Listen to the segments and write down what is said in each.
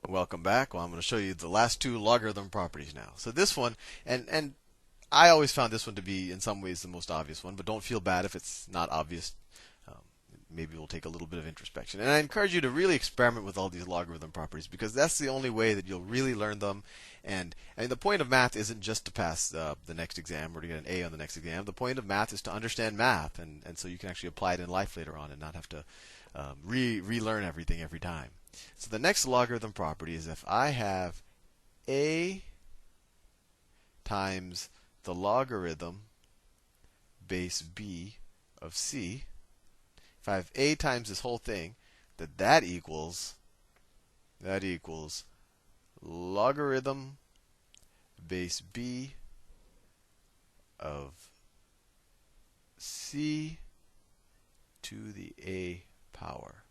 Welcome back. Well, I'm going to show you the last two logarithm properties now. So this one, and I always found this one to be in some ways the most obvious one, but don't feel bad if it's not obvious. Um, Maybe we'll take a little bit of introspection. And I encourage you to really experiment with all these logarithm properties because that's the only way that you'll really learn them. And the point of math isn't just to pass the next exam or to get an A on the next exam. The point of math is to understand math, and so you can actually apply it in life later on and not have to relearn everything every time. So the next logarithm property is if I have a times the logarithm base b of c, if I have a times this whole thing, that equals logarithm base b of c to the a power.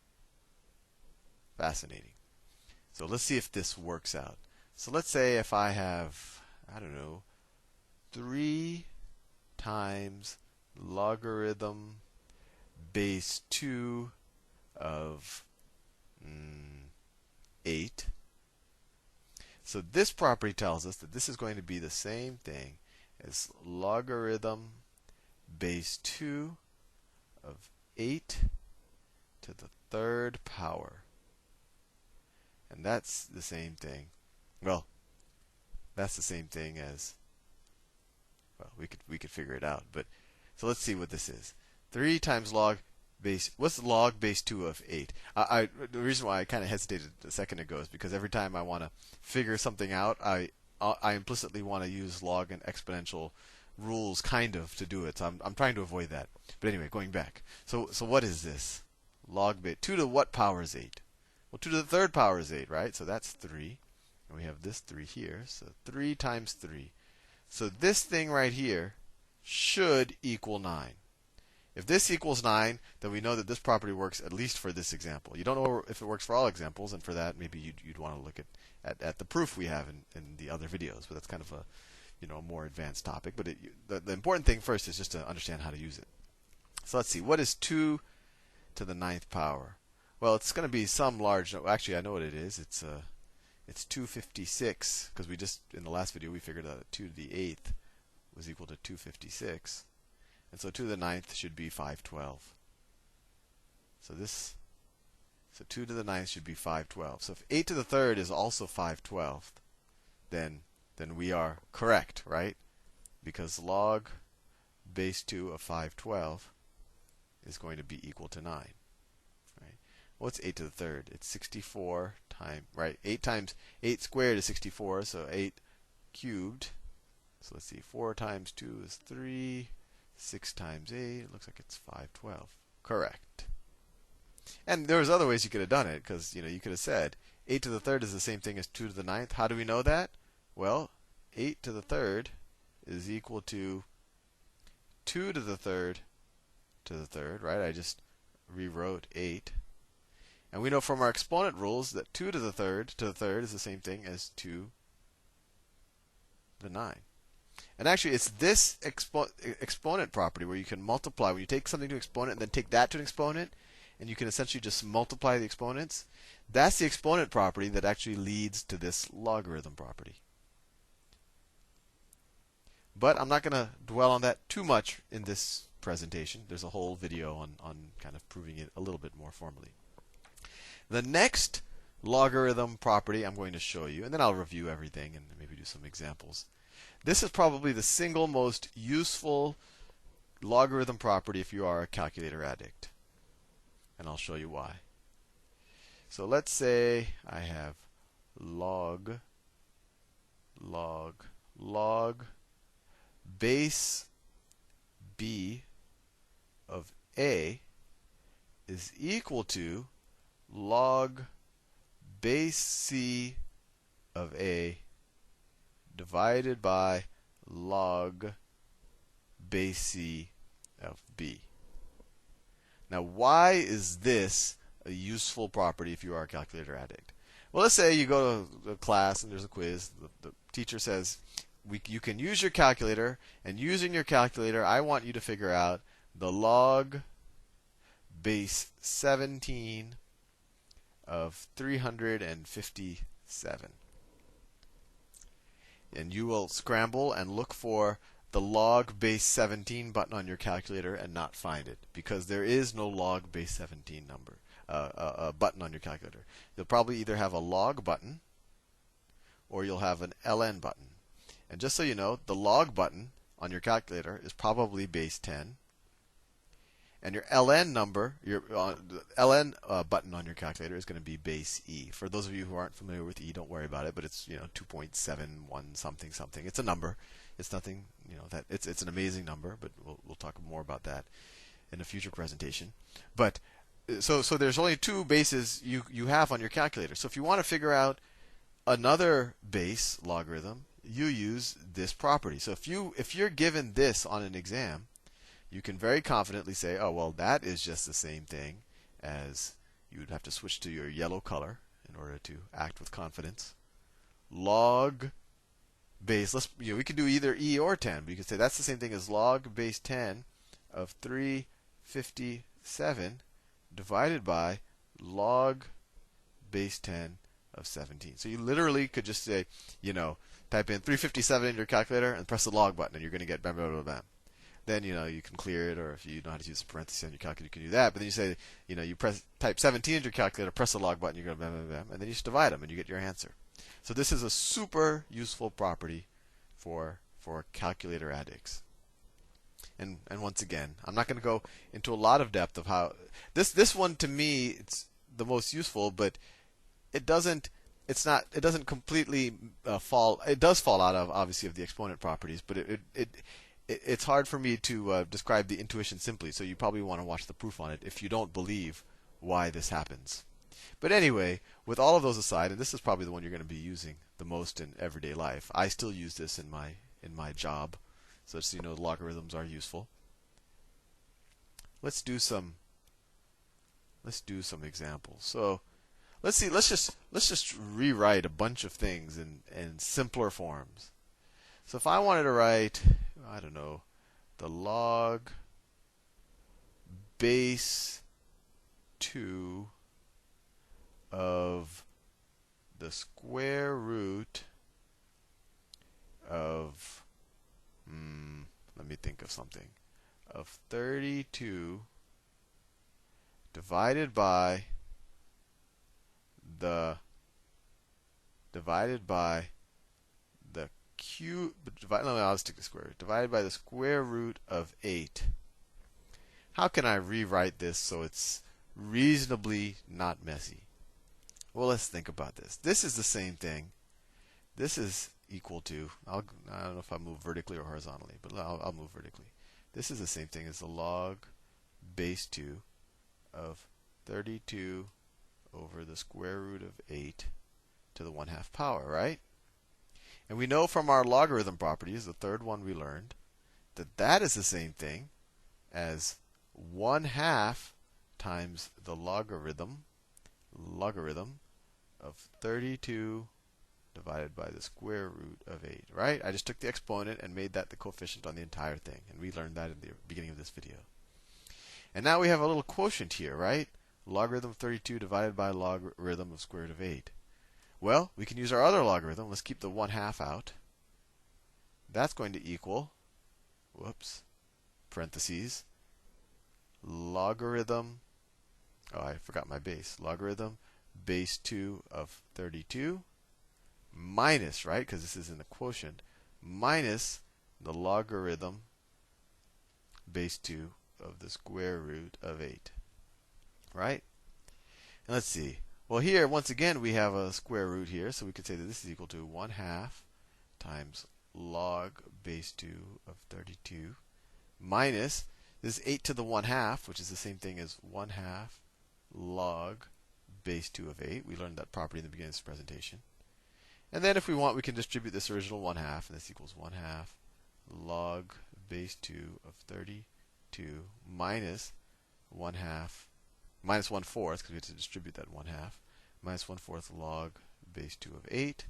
Fascinating. So let's see if this works out. So let's say if I have, I don't know, 3 times logarithm base 2 of 8. So this property tells us that this is going to be the same thing as logarithm base 2 of 8 to the third power. And that's the same thing. Well, that's the same thing as, well, we could figure it out. But so let's see what this is. 3 times log base, what's log base 2 of 8? The reason why I kind of hesitated a second ago is because every time I want to figure something out, I implicitly want to use log and exponential rules kind of to do it. So I'm trying to avoid that. But anyway, going back. So what is this? Log base 2 to what power is 8? Well, 2 to the third power is 8, right? So that's 3. And we have this 3 here. So 3 times 3. So this thing right here should equal 9. If this equals 9, then we know that this property works at least for this example. You don't know if it works for all examples, and for that, maybe you'd want to look at the proof we have in the other videos. But that's kind of a more advanced topic. But the important thing first is just to understand how to use it. So let's see. What is 2 to the 9th power? Well, it's going to be some large. Actually, I know what it is. It's 256 because we just in the last video we figured out that 2 to the 8th was equal to 256, and so 2 to the 9th should be 512. So 2 to the 9th should be 512. So if 8 to the 3rd is also 512, then we are correct, right? Because log base 2 of 512 is going to be equal to 9. Right? What's 8 to the 3rd? It's 64 times, right? 8 times 8 squared is 64, so 8 cubed. So let's see, 4 times 2 is 3. 6 times 8, it looks like it's 512. Correct. And there was other ways you could have done it, because you could have said 8 to the 3rd is the same thing as 2 to the 9th. How do we know that? Well, 8 to the 3rd is equal to 2 to the 3rd to the 3rd, right? I just rewrote 8. And we know from our exponent rules that 2 to the 3rd is the same thing as 2 to the 9. And actually, it's this exponent property where you can multiply. When you take something to exponent and then take that to an exponent, and you can essentially just multiply the exponents, that's the exponent property that actually leads to this logarithm property. But I'm not going to dwell on that too much in this presentation. There's a whole video on kind of proving it a little bit more formally. The next logarithm property I'm going to show you, and then I'll review everything and maybe do some examples. This is probably the single most useful logarithm property if you are a calculator addict. And I'll show you why. So let's say I have log base b of a is equal to log base c of a divided by log base c of b. Now, why is this a useful property if you are a calculator addict? Well, let's say you go to a class and there's a quiz. The teacher says, you can use your calculator, and using your calculator, I want you to figure out the log base 17 of 353. And you will scramble and look for the log base 17 button on your calculator and not find it, because there is no log base 17 number button on your calculator. You'll probably either have a log button or you'll have an ln button. And just so you know, the log button on your calculator is probably base 10. And your ln number, your ln button on your calculator is going to be base e. For those of you who aren't familiar with e, don't worry about it. But it's 2.71 something something. It's a number. It's nothing that it's an amazing number. But we'll talk more about that in a future presentation. But so there's only two bases you have on your calculator. So if you want to figure out another base logarithm, you use this property. So if you're given this on an exam, you can very confidently say, oh, well, that is just the same thing as, you would have to switch to your yellow color in order to act with confidence. Log base, we could do either e or 10, but you could say that's the same thing as log base 10 of 357 divided by log base 10 of 17. So you literally could just say, type in 357 in your calculator and press the log button, and you're going to get bam, bam, bam, bam. Then you can clear it, or if you know how to use parentheses on your calculator, you can do that. But then you say, you type 17 in your calculator, press the log button, you go bam, bam, bam, and then you just divide them, and you get your answer. So this is a super useful property for calculator addicts. And once again, I'm not going to go into a lot of depth of how this one, to me, it's the most useful, but it doesn't completely fall. It does fall out of, obviously, of the exponent properties, but it's hard for me to describe the intuition simply, so you probably want to watch the proof on it if you don't believe why this happens. But anyway, with all of those aside, and this is probably the one you're going to be using the most in everyday life. I still use this in my job, so just so you know, the logarithms are useful. Let's do some examples. So let's see. Let's just rewrite a bunch of things in simpler forms. So if I wanted to write, I don't know, the log base 2 of the square root of, let me think of something, of 32 divided by the cube, I'll stick to square root, divided by the square root of 8. How can I rewrite this so it's reasonably not messy? Well, let's think about this. This is the same thing. This is equal to, I don't know if I move vertically or horizontally, but I'll move vertically. This is the same thing as the log base 2 of 32 over the square root of 8 to the 1/2 power, right? And we know from our logarithm properties, the third one we learned, that that is the same thing as 1/2 times the logarithm of 32 divided by the square root of 8, right? I just took the exponent and made that the coefficient on the entire thing, and we learned that in the beginning of this video. And now we have a little quotient here, right? Logarithm of 32 divided by logarithm of square root of 8. Well, we can use our other logarithm. Let's keep the 1/2 out. That's going to equal, parentheses, logarithm, I forgot my base, logarithm base 2 of 32 minus, right, because this is in the quotient, minus the logarithm base 2 of the square root of 8, right? And let's see. Well, here, once again, we have a square root here, so we could say that this is equal to 1/2 times log base 2 of 32 minus, this is 8 to the 1/2, which is the same thing as 1/2 log base 2 of 8. We learned that property in the beginning of this presentation. And then if we want, we can distribute this original 1/2, and this equals 1/2 log base 2 of 32 minus 1/2 minus 1/4, because we have to distribute that 1/2, minus 1/4 log base 2 of 8.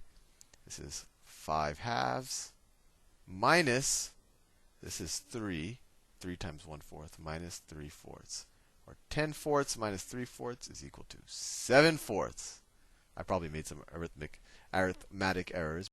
This is 5/2 minus, this is 3 times 1/4 minus 3/4. Or 10/4 minus 3/4 is equal to 7/4. I probably made some arithmetic errors,